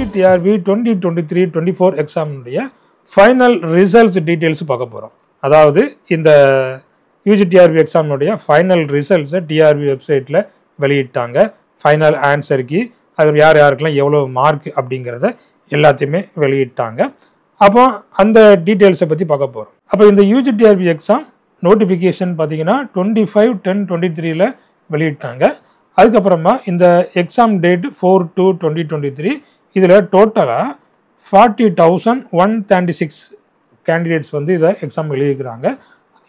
UGTRB 2023-24 எக்ஸாமுடைய final results details பார்க்க போகிறோம். அதாவது இந்த UGTRB எக்ஸாமுடைய ஃபைனல் ரிசல்ட்ஸை டிஆர்பி வெப்சைட்டில் வெளியிட்டாங்க. ஃபைனல் ஆன்சருக்கு அது யார் யாருக்கெல்லாம் எவ்வளோ மார்க் அப்படிங்கிறத எல்லாத்தையுமே வெளியிட்டாங்க. அப்போ அந்த டீட்டெயில்ஸை பற்றி பார்க்க போகிறோம். அப்போ இந்த UGTRB எக்ஸாம் நோட்டிஃபிகேஷன் பார்த்தீங்கன்னா 25/10/23 வெளியிட்டாங்க. அதுக்கப்புறமா இந்த எக்ஸாம் டேட் 4/2/2023 இதில் டோட்டலாக 40,136 கேண்டிடேட்ஸ் வந்து இதை எக்ஸாம் எழுதிக்கிறாங்க.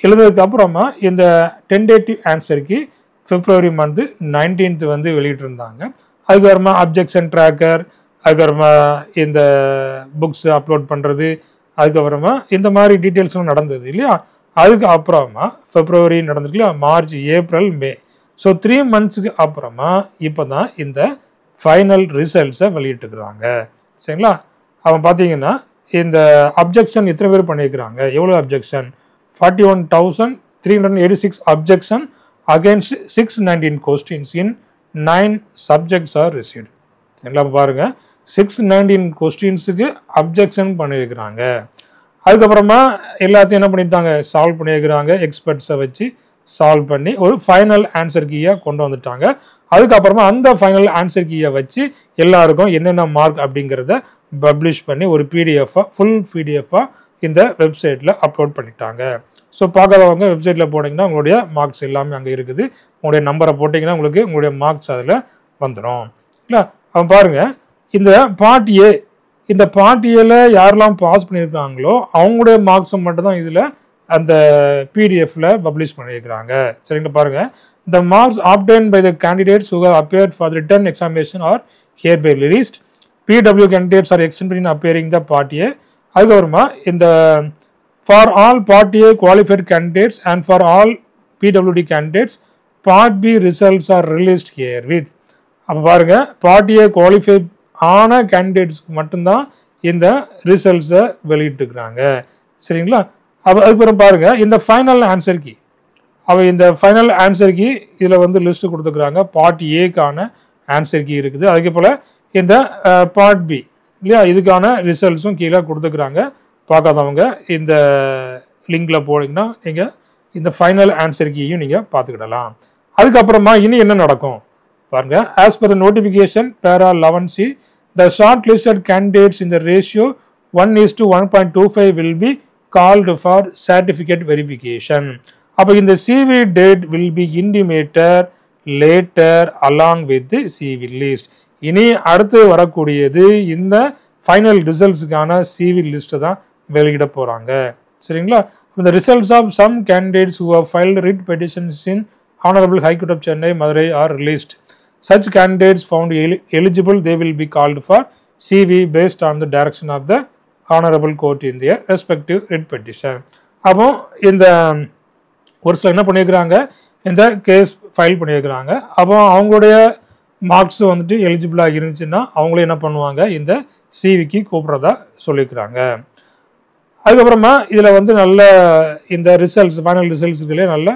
எழுதுறதுக்கு அப்புறமா இந்த டென்டேட்டிவ் ஆன்சருக்கு February month 19th வந்து வெளியிட்டிருந்தாங்க. அதுக்கப்புறமா அப்ஜெக்ஷன் ட்ராக்கர், அதுக்கப்புறமா இந்த புக்ஸ் அப்லோட் பண்ணுறது, அதுக்கப்புறமா இந்த மாதிரி டீட்டெயில்ஸ்லாம் நடந்தது இல்லையா. அதுக்கு அப்புறமா February நடந்திருக்கு இல்லையா, March, April, May. ஸோ 3 monthsக்கு அப்புறமா இப்போ தான் இந்த ஃபைனல் ரிசல்ட்ஸை வெளியிட்டுக்கிறாங்க. சரிங்களா. அவன் பார்த்தீங்கன்னா இந்த அப்ஜெக்ஷன் எத்தனை பேர் பண்ணியிருக்கிறாங்க, எவ்வளோ objection, 41,386 objection against 619 questions in 9 subjects are received. சரிங்களா. பாருங்கள், 619 கொஸ்டின்ஸுக்கு அப்ஜெக்ஷன் பண்ணியிருக்கிறாங்க. அதுக்கப்புறமா எல்லாத்தையும் என்ன பண்ணிட்டாங்க, சால்வ் பண்ணியிருக்கிறாங்க. எக்ஸ்பர்ட்ஸை வச்சு சால்வ் பண்ணி ஒரு ஃபைனல் ஆன்சர் கீயை கொண்டு வந்துட்டாங்க. அதுக்கப்புறமா அந்த ஃபைனல் ஆன்சர் கீயை வச்சு எல்லாருக்கும் என்னென்ன மார்க் அப்படிங்கிறத பப்ளிஷ் பண்ணி ஒரு பிடிஎஃபாக ஃபுல் பிடிஎஃபாக இந்த வெப்சைட்டில் அப்லோட் பண்ணிட்டாங்க. ஸோ பார்க்காதவங்க வெப்சைட்டில் போட்டிங்கன்னா உங்களுடைய மார்க்ஸ் எல்லாமே அங்கே இருக்குது. உங்களுடைய நம்பரை போட்டிங்கன்னா உங்களுக்கு உங்களுடைய மார்க்ஸ் அதில் வந்துடும் இல்லை. அவன் பாருங்கள், இந்த பார்ட் ஏ, இந்த பார்ட் ஏல யாரெல்லாம் பாஸ் பண்ணியிருக்காங்களோ அவங்களுடைய மார்க்ஸை மட்டும் தான் இதில் அந்த பிடிஎஃப்ல பப்ளிஷ் பண்ணியிருக்கிறாங்க. சரிங்களா. பாருங்கள், the marks obtained by the candidates who have appeared for the written examination are hereby released. PW candidates are exempted in appearing the part A. அதுக்கப்புறமா இந்த for all part A qualified candidates and for all PWD candidates part B results are released herewith. அப்போ பாருங்க, part A qualified ஆன கேண்டிடேட்ஸ்க்கு மட்டும்தான் இந்த ரிசல்ட்ஸை வெளியிட்டுக்கிறாங்க. சரிங்களா. அப்போ அதுக்கப்புறம் பாருங்க, இந்த ஃபைனல் ஆன்சர் கீ, இந்த ஃபைனல் ஆன்சர் கீ இதில் வந்து லிஸ்ட் கொடுத்துக்கிறாங்க. பார்ட் ஏக்கான ஆன்சர் கீ இருக்குது. அதுக்கு போல் இந்த பார்ட் பி இல்லையா, இதுக்கான ரிசல்ட்ஸும் கீழே கொடுத்துக்கிறாங்க. பார்க்காதவங்க இந்த லிங்கில் போனீங்கன்னா நீங்கள் இந்த ஃபைனல் ஆன்சர் கீயும் நீங்கள் பார்த்துக்கிடலாம். அதுக்கப்புறமா இனி என்ன நடக்கும் பாருங்க. ஆஸ் பர் த நோட்டிஃபிகேஷன் பேரா 11C, the short listed candidates in the ratio 1:1.25 will be called for certificate verification. அப்போ இந்த CV date will be intimated later along with the CV list. இனி அடுத்து வரக்கூடியது இந்த ஃபைனல் ரிசல்ட்ஸுக்கான CV லிஸ்ட்டை தான் வெளியிட போகிறாங்க. சரிங்களா. இந்த results of some candidates who have filed writ petitions in Honorable High Court of Chennai, Madurai are released. Such candidates found eligible, they will be called for CV based on the direction of the Honorable Court in their respective writ petition. அப்போ இந்த ஒரு சில என்ன பண்ணியிருக்கிறாங்க, இந்த case file பண்ணியிருக்கிறாங்க. அப்போ அவங்களுடைய மார்க்ஸ் வந்துட்டு எலிஜிபிளாக இருந்துச்சுன்னா அவங்களே என்ன பண்ணுவாங்க, இந்த சிவிக்கு கூப்பிட்றதா சொல்லியிருக்கிறாங்க. அதுக்கப்புறமா இதில் வந்து நல்ல இந்த ரிசல்ட்ஸ் ஃபைனல் ரிசல்ட்ஸுக்குள்ளே நல்ல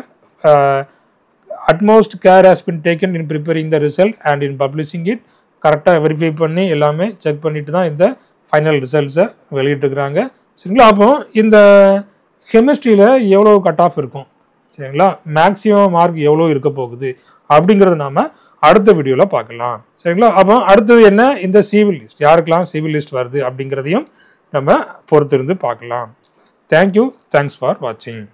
utmost care has been taken in preparing the result and in publishing it. கரெக்டாக வெரிஃபை பண்ணி எல்லாமே செக் பண்ணிட்டு தான் இந்த ஃபைனல் ரிசல்ட்ஸை வெளியிட்டுருக்குறாங்க. சரிங்களா. அப்போ இந்த கெமிஸ்ட்ரியில் எவ்வளோ கட் ஆஃப் இருக்கும், சரிங்களா, மேக்ஸிமம் மார்க் எவ்வளோ இருக்க போகுது அப்படிங்கிறது நாம் அடுத்த வீடியோவில் பார்க்கலாம். சரிங்களா. அப்போ அடுத்தது என்ன, இந்த சிவில் லிஸ்ட் யாருக்கெல்லாம் சிவில் லிஸ்ட் வருது அப்படிங்கிறதையும் நம்ம பொறுத்திருந்து பார்க்கலாம். தேங்க்யூ, தேங்க்ஸ் ஃபார் வாட்சிங்.